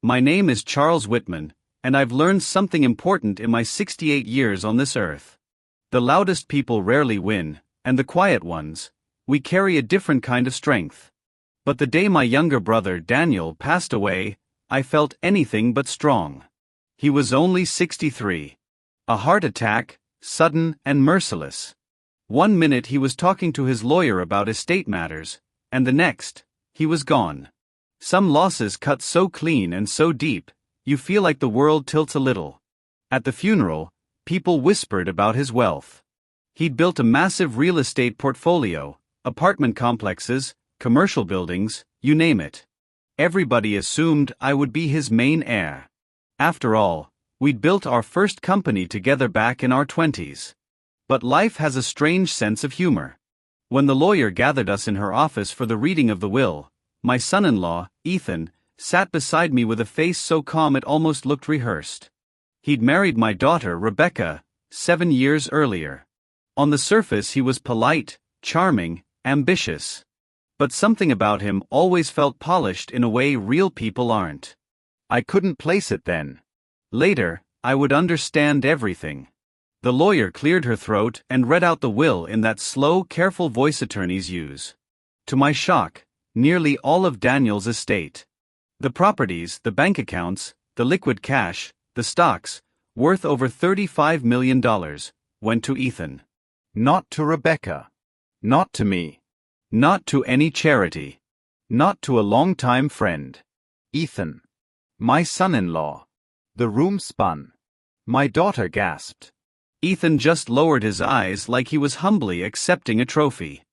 My name is Charles Whitman, and I've learned something important in my 68 years on this earth. The loudest people rarely win, and the quiet ones, we carry a different kind of strength. But the day my younger brother Daniel passed away, I felt anything but strong. He was only 63. A heart attack, sudden and merciless. One minute he was talking to his lawyer about estate matters, and the next, he was gone. Some losses cut so clean and so deep, you feel like the world tilts a little. At the funeral, people whispered about his wealth. He'd built a massive real estate portfolio, apartment complexes, commercial buildings, you name it. Everybody assumed I would be his main heir. After all, we'd built our first company together back in our 20s. But life has a strange sense of humor. When the lawyer gathered us in her office for the reading of the will, my son-in-law, Ethan, sat beside me with a face so calm it almost looked rehearsed. He'd married my daughter, Rebecca, 7 years earlier. On the surface he was polite, charming, ambitious. But something about him always felt polished in a way real people aren't. I couldn't place it then. Later, I would understand everything. The lawyer cleared her throat and read out the will in that slow, careful voice attorneys use. To my shock, nearly all of Daniel's estate. The properties, the bank accounts, the liquid cash, the stocks, worth over $35 million, went to Ethan. Not to Rebecca. Not to me. Not to any charity. Not to a longtime friend. Ethan. My son-in-law. The room spun. My daughter gasped. Ethan just lowered his eyes like he was humbly accepting a trophy.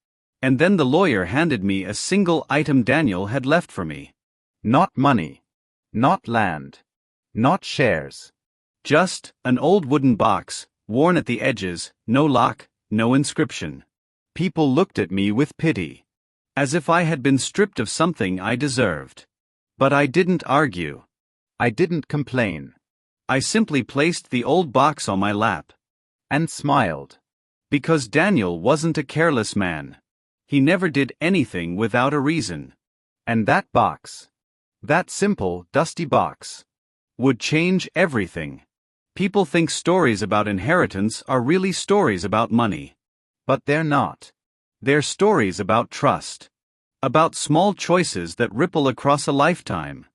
And then the lawyer handed me a single item Daniel had left for me. Not money. Not land. Not shares. Just an old wooden box, worn at the edges, no lock, no inscription. People looked at me with pity. As if I had been stripped of something I deserved. But I didn't argue. I didn't complain. I simply placed the old box on my lap. And smiled. Because Daniel wasn't a careless man. He never did anything without a reason. And that box, that simple, dusty box, would change everything. People think stories about inheritance are really stories about money. But they're not. They're stories about trust. About small choices that ripple across a lifetime.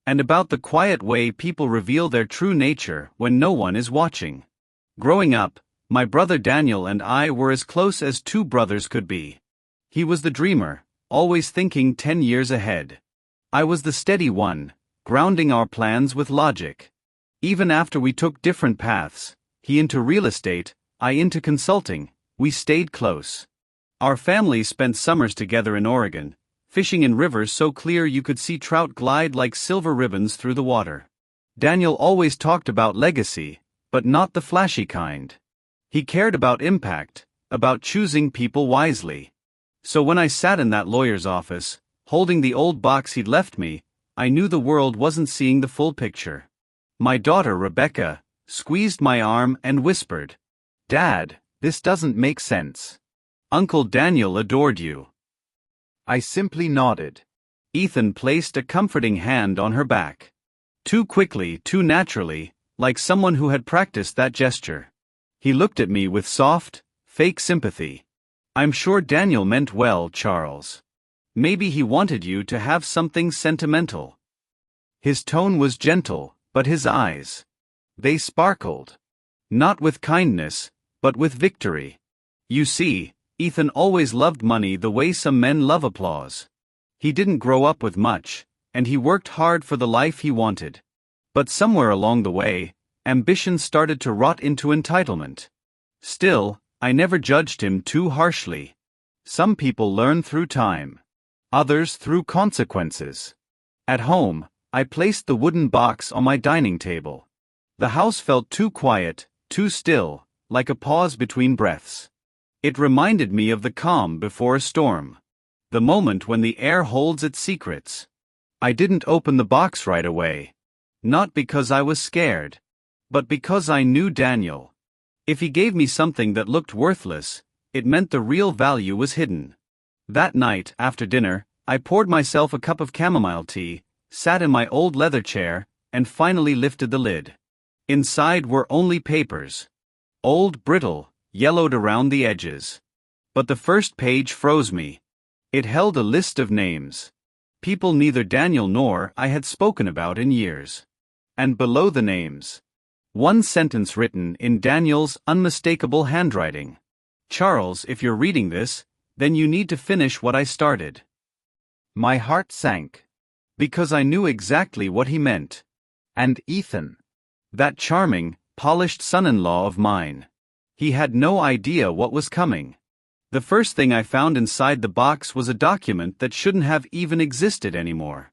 And about the quiet way people reveal their true nature when no one is watching. Growing up, my brother Daniel and I were as close as two brothers could be. He was the dreamer, always thinking 10 years ahead. I was the steady one, grounding our plans with logic. Even after we took different paths, he into real estate, I into consulting, we stayed close. Our families spent summers together in Oregon, fishing in rivers so clear you could see trout glide like silver ribbons through the water. Daniel always talked about legacy, but not the flashy kind. He cared about impact, about choosing people wisely. So when I sat in that lawyer's office, holding the old box he'd left me, I knew the world wasn't seeing the full picture. My daughter Rebecca squeezed my arm and whispered, "Dad, this doesn't make sense. Uncle Daniel adored you." I simply nodded. Ethan placed a comforting hand on her back. Too quickly, too naturally, like someone who had practiced that gesture. He looked at me with soft, fake sympathy. "I'm sure Daniel meant well, Charles. Maybe he wanted you to have something sentimental." His tone was gentle, but his eyes, they sparkled. Not with kindness, but with victory. You see, Ethan always loved money the way some men love applause. He didn't grow up with much, and he worked hard for the life he wanted. But somewhere along the way, ambition started to rot into entitlement. Still, I never judged him too harshly. Some people learn through time. Others through consequences. At home, I placed the wooden box on my dining table. The house felt too quiet, too still, like a pause between breaths. It reminded me of the calm before a storm. The moment when the air holds its secrets. I didn't open the box right away. Not because I was scared. But because I knew Daniel. If he gave me something that looked worthless, it meant the real value was hidden. That night, after dinner, I poured myself a cup of chamomile tea, sat in my old leather chair, and finally lifted the lid. Inside were only papers. Old, brittle, yellowed around the edges. But the first page froze me. It held a list of names. People neither Daniel nor I had spoken about in years. And below the names, one sentence written in Daniel's unmistakable handwriting. "Charles, if you're reading this, then you need to finish what I started." My heart sank. Because I knew exactly what he meant. And Ethan, that charming, polished son-in-law of mine. He had no idea what was coming. The first thing I found inside the box was a document that shouldn't have even existed anymore.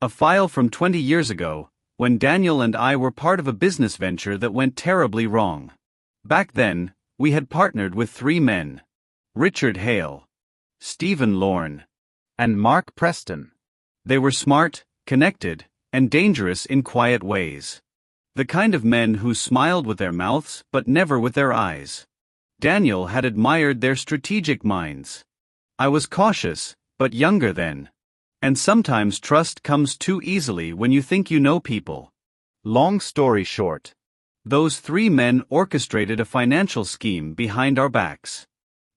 A file from 20 years ago, when Daniel and I were part of a business venture that went terribly wrong. Back then, we had partnered with 3 men. Richard Hale, Stephen Lorne, and Mark Preston. They were smart, connected, and dangerous in quiet ways. The kind of men who smiled with their mouths but never with their eyes. Daniel had admired their strategic minds. I was cautious, but younger then. And sometimes trust comes too easily when you think you know people. Long story short, those 3 men orchestrated a financial scheme behind our backs.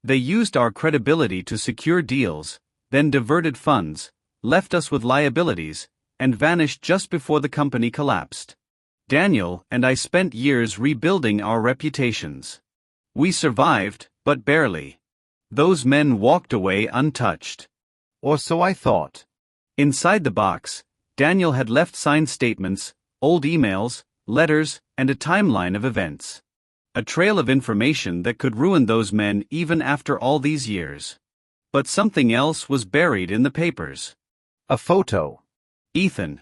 They used our credibility to secure deals, then diverted funds, left us with liabilities, and vanished just before the company collapsed. Daniel and I spent years rebuilding our reputations. We survived, but barely. Those men walked away untouched. Or so I thought. Inside the box, Daniel had left signed statements, old emails, letters, and a timeline of events. A trail of information that could ruin those men even after all these years. But something else was buried in the papers. A photo. Ethan,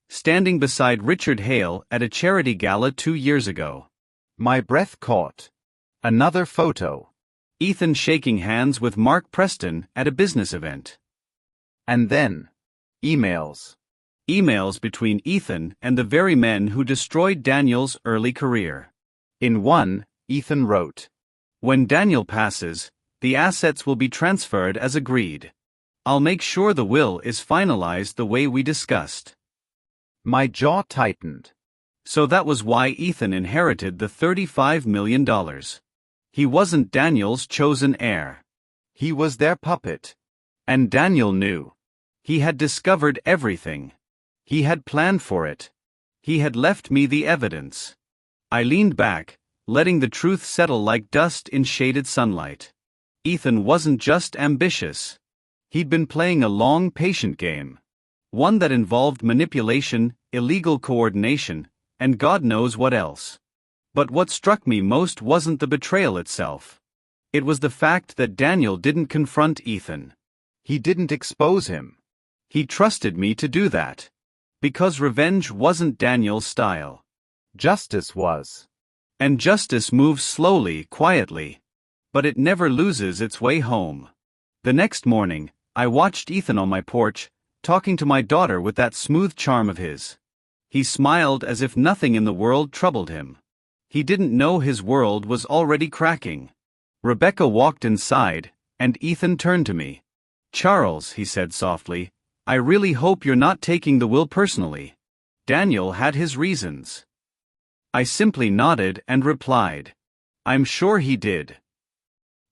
standing beside Richard Hale at a charity gala 2 years ago. My breath caught. Another photo. Ethan shaking hands with Mark Preston at a business event. And then, emails. Emails between Ethan and the very men who destroyed Daniel's early career. In one, Ethan wrote, "When Daniel passes, the assets will be transferred as agreed. I'll make sure the will is finalized the way we discussed." My jaw tightened. So that was why Ethan inherited the $35 million. He wasn't Daniel's chosen heir. He was their puppet. And Daniel knew. He had discovered everything. He had planned for it. He had left me the evidence. I leaned back, letting the truth settle like dust in shaded sunlight. Ethan wasn't just ambitious. He'd been playing a long, patient game. One that involved manipulation, illegal coordination, and God knows what else. But what struck me most wasn't the betrayal itself. It was the fact that Daniel didn't confront Ethan. He didn't expose him. He trusted me to do that. Because revenge wasn't Daniel's style. Justice was. And justice moves slowly, quietly. But it never loses its way home. The next morning, I watched Ethan on my porch, talking to my daughter with that smooth charm of his. He smiled as if nothing in the world troubled him. He didn't know his world was already cracking. Rebecca walked inside, and Ethan turned to me. "Charles," he said softly, "I really hope you're not taking the will personally. Daniel had his reasons." I simply nodded and replied, "I'm sure he did."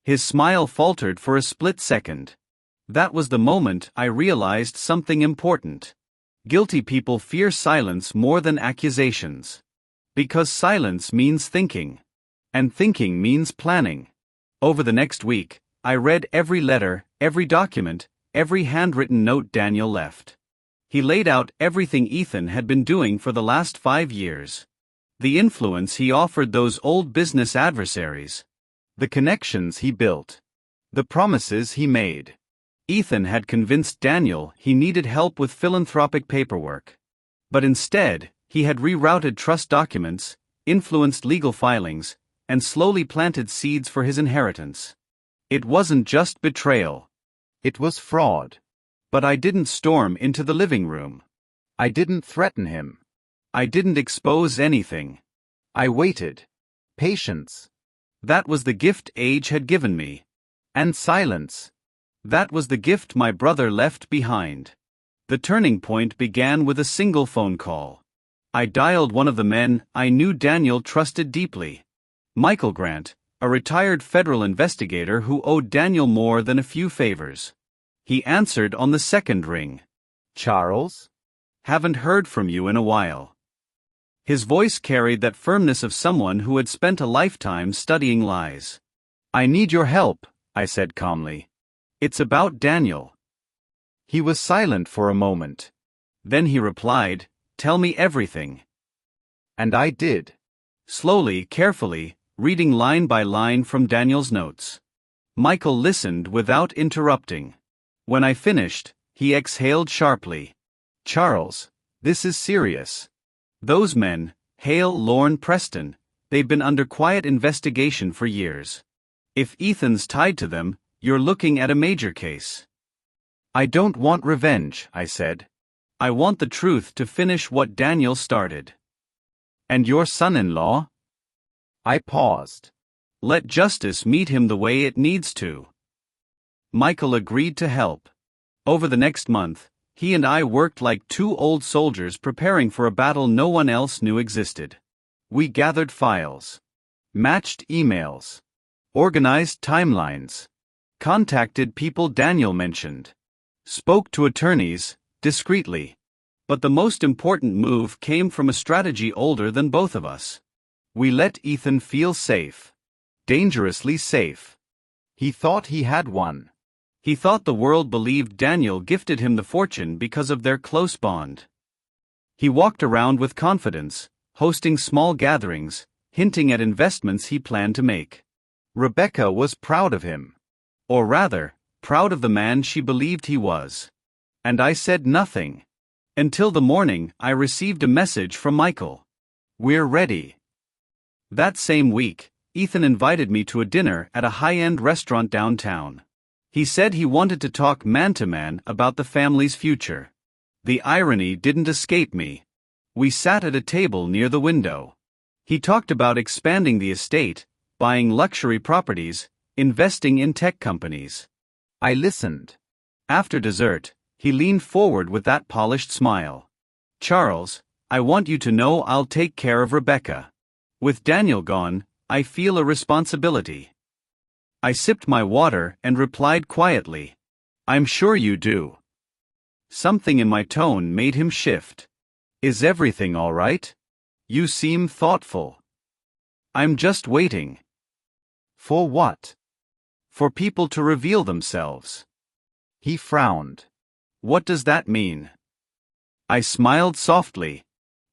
His smile faltered for a split second. That was the moment I realized something important. Guilty people fear silence more than accusations. Because silence means thinking. And thinking means planning. Over the next week, I read every letter, every document, every handwritten note Daniel left. He laid out everything Ethan had been doing for the last 5 years. The influence he offered those old business adversaries. The connections he built. The promises he made. Ethan had convinced Daniel he needed help with philanthropic paperwork. But instead, he had rerouted trust documents, influenced legal filings, and slowly planted seeds for his inheritance. It wasn't just betrayal. It was fraud. But I didn't storm into the living room. I didn't threaten him. I didn't expose anything. I waited. Patience. That was the gift age had given me. And silence. That was the gift my brother left behind. The turning point began with a single phone call. I dialed one of the men I knew Daniel trusted deeply. Michael Grant, a retired federal investigator who owed Daniel more than a few favors. He answered on the second ring. Charles? Haven't heard from you in a while. His voice carried that firmness of someone who had spent a lifetime studying lies. I need your help, I said calmly. It's about Daniel. He was silent for a moment. Then he replied, Tell me everything. And I did. Slowly, carefully, reading line by line from Daniel's notes. Michael listened without interrupting. When I finished, he exhaled sharply. Charles, this is serious. Those men, Hale, Lorne, Preston, they've been under quiet investigation for years. If Ethan's tied to them, you're looking at a major case. I don't want revenge, I said. I want the truth to finish what Daniel started. And your son-in-law? I paused. Let justice meet him the way it needs to. Michael agreed to help. Over the next month, he and I worked like two old soldiers preparing for a battle no one else knew existed. We gathered files, matched emails, organized timelines, contacted people Daniel mentioned, spoke to attorneys, discreetly. But the most important move came from a strategy older than both of us. We let Ethan feel safe. Dangerously safe. He thought he had one. He thought the world believed Daniel gifted him the fortune because of their close bond. He walked around with confidence, hosting small gatherings, hinting at investments he planned to make. Rebecca was proud of him. Or rather, proud of the man she believed he was. And I said nothing. Until the morning I received a message from Michael. We're ready. That same week, Ethan invited me to a dinner at a high-end restaurant downtown. He said he wanted to talk man-to-man about the family's future. The irony didn't escape me. We sat at a table near the window. He talked about expanding the estate, buying luxury properties, investing in tech companies. I listened. After dessert, he leaned forward with that polished smile. Charles, I want you to know I'll take care of Rebecca. With Daniel gone, I feel a responsibility. I sipped my water and replied quietly. I'm sure you do. Something in my tone made him shift. Is everything all right? You seem thoughtful. I'm just waiting. For what? For people to reveal themselves. He frowned. What does that mean? I smiled softly.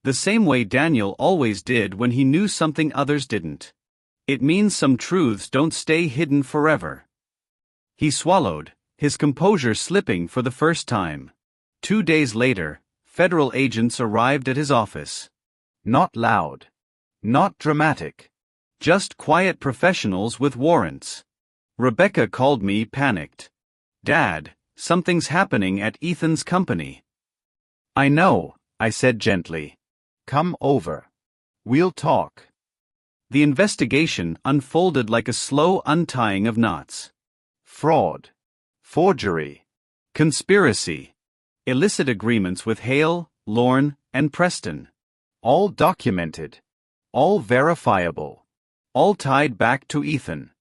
The same way Daniel always did when he knew something others didn't. It means some truths don't stay hidden forever. He swallowed, his composure slipping for the first time. 2 days later, federal agents arrived at his office. Not loud. Not dramatic. Just quiet professionals with warrants. Rebecca called me panicked. Dad, something's happening at Ethan's company. I know, I said gently. Come over. We'll talk. The investigation unfolded like a slow untying of knots. Fraud. Forgery. Conspiracy. Illicit agreements with Hale, Lorne, and Preston. All documented. All verifiable. All tied back to Ethan.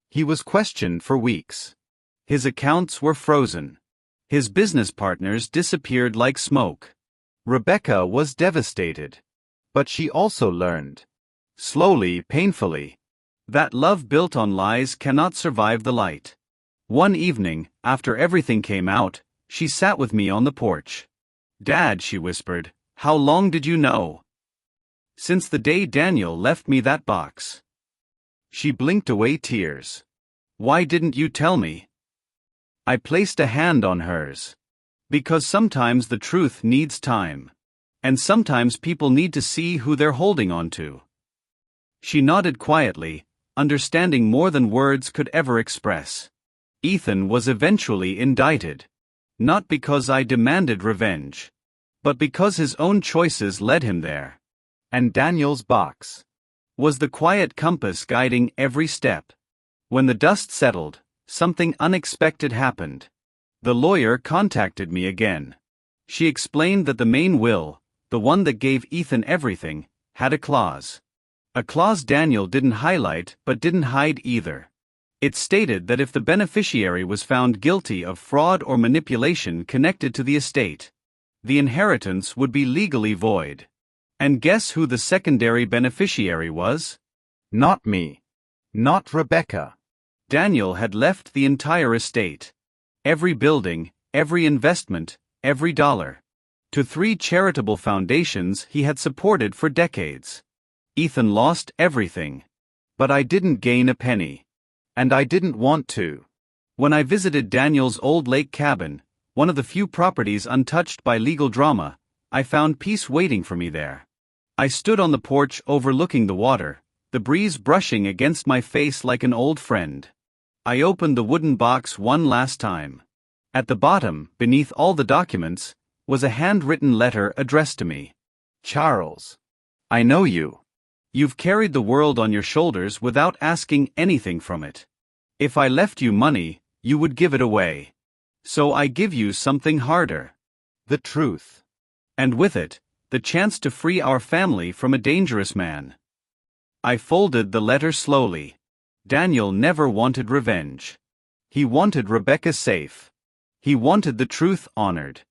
He was questioned for weeks. His accounts were frozen. His business partners disappeared like smoke. Rebecca was devastated. But she also learned. Slowly, painfully. That love built on lies cannot survive the light. One evening, after everything came out, she sat with me on the porch. Dad, she whispered, how long did you know? Since the day Daniel left me that box. She blinked away tears. Why didn't you tell me? I placed a hand on hers. Because sometimes the truth needs time. And sometimes people need to see who they're holding on to. She nodded quietly, understanding more than words could ever express. Ethan was eventually indicted. Not because I demanded revenge. But because his own choices led him there. And Daniel's box was the quiet compass guiding every step. When the dust settled, something unexpected happened. The lawyer contacted me again. She explained that the main will, the one that gave Ethan everything, had a clause. A clause Daniel didn't highlight but didn't hide either. It stated that if the beneficiary was found guilty of fraud or manipulation connected to the estate, the inheritance would be legally void. And guess who the secondary beneficiary was? Not me. Not Rebecca. Daniel had left the entire estate. Every building, every investment, every dollar. To 3 charitable foundations he had supported for decades. Ethan lost everything. But I didn't gain a penny. And I didn't want to. When I visited Daniel's old lake cabin, one of the few properties untouched by legal drama, I found peace waiting for me there. I stood on the porch overlooking the water, the breeze brushing against my face like an old friend. I opened the wooden box one last time. At the bottom, beneath all the documents, was a handwritten letter addressed to me. Charles, I know you. You've carried the world on your shoulders without asking anything from it. If I left you money, you would give it away. So I give you something harder. The truth. And with it, the chance to free our family from a dangerous man. I folded the letter slowly. Daniel never wanted revenge. He wanted Rebecca safe. He wanted the truth honored.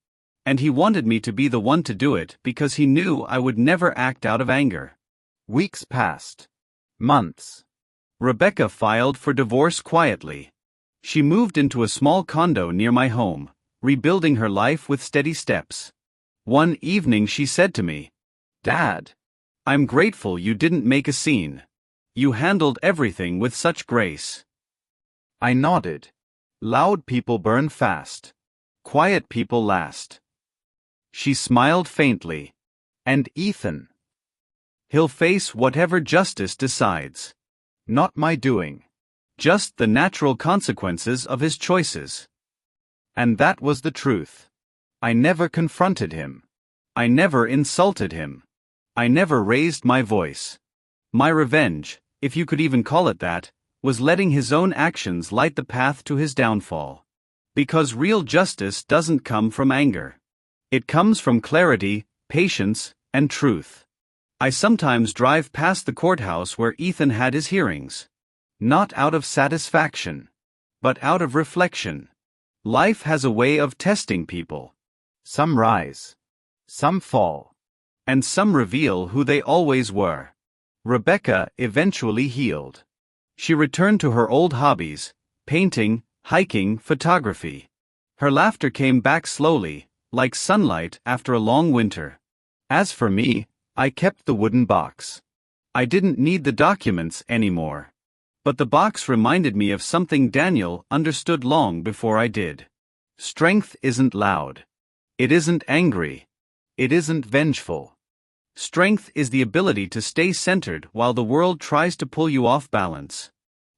And he wanted me to be the one to do it because he knew I would never act out of anger. Weeks passed. Months. Rebecca filed for divorce quietly. She moved into a small condo near my home, rebuilding her life with steady steps. One evening she said to me, "Dad, I'm grateful you didn't make a scene. You handled everything with such grace." I nodded. Loud people burn fast. Quiet people last. She smiled faintly. And Ethan? He'll face whatever justice decides. Not my doing. Just the natural consequences of his choices. And that was the truth. I never confronted him. I never insulted him. I never raised my voice. My revenge, if you could even call it that, was letting his own actions light the path to his downfall. Because real justice doesn't come from anger. It comes from clarity, patience, and truth. I sometimes drive past the courthouse where Ethan had his hearings. Not out of satisfaction, but out of reflection. Life has a way of testing people. Some rise. Some fall. And some reveal who they always were. Rebecca eventually healed. She returned to her old hobbies, painting, hiking, photography. Her laughter came back slowly, like sunlight after a long winter. As for me, I kept the wooden box. I didn't need the documents anymore. But the box reminded me of something Daniel understood long before I did. Strength isn't loud. It isn't angry. It isn't vengeful. Strength is the ability to stay centered while the world tries to pull you off balance.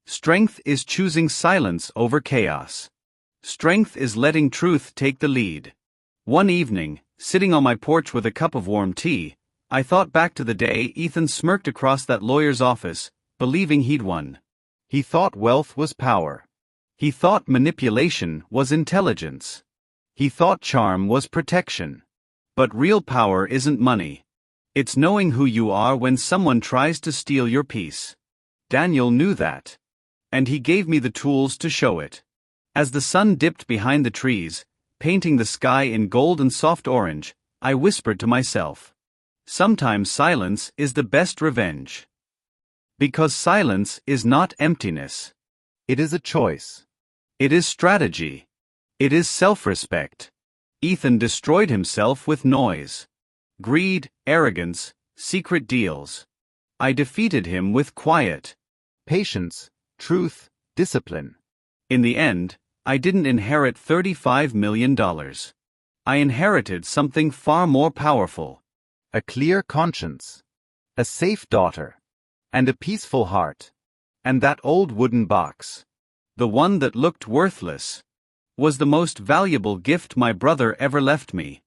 Strength is choosing silence over chaos. Strength is letting truth take the lead. One evening, sitting on my porch with a cup of warm tea, I thought back to the day Ethan smirked across that lawyer's office, believing he'd won. He thought wealth was power. He thought manipulation was intelligence. He thought charm was protection. But real power isn't money. It's knowing who you are when someone tries to steal your peace. Daniel knew that. And he gave me the tools to show it. As the sun dipped behind the trees, painting the sky in gold and soft orange, I whispered to myself, sometimes silence is the best revenge. Because silence is not emptiness. It is a choice. It is strategy. It is self-respect. Ethan destroyed himself with noise. Greed, arrogance, secret deals. I defeated him with quiet. Patience, truth, discipline. In the end, I didn't inherit $35 million. I inherited something far more powerful. A clear conscience. A safe daughter. And a peaceful heart. And that old wooden box, the one that looked worthless, was the most valuable gift my brother ever left me.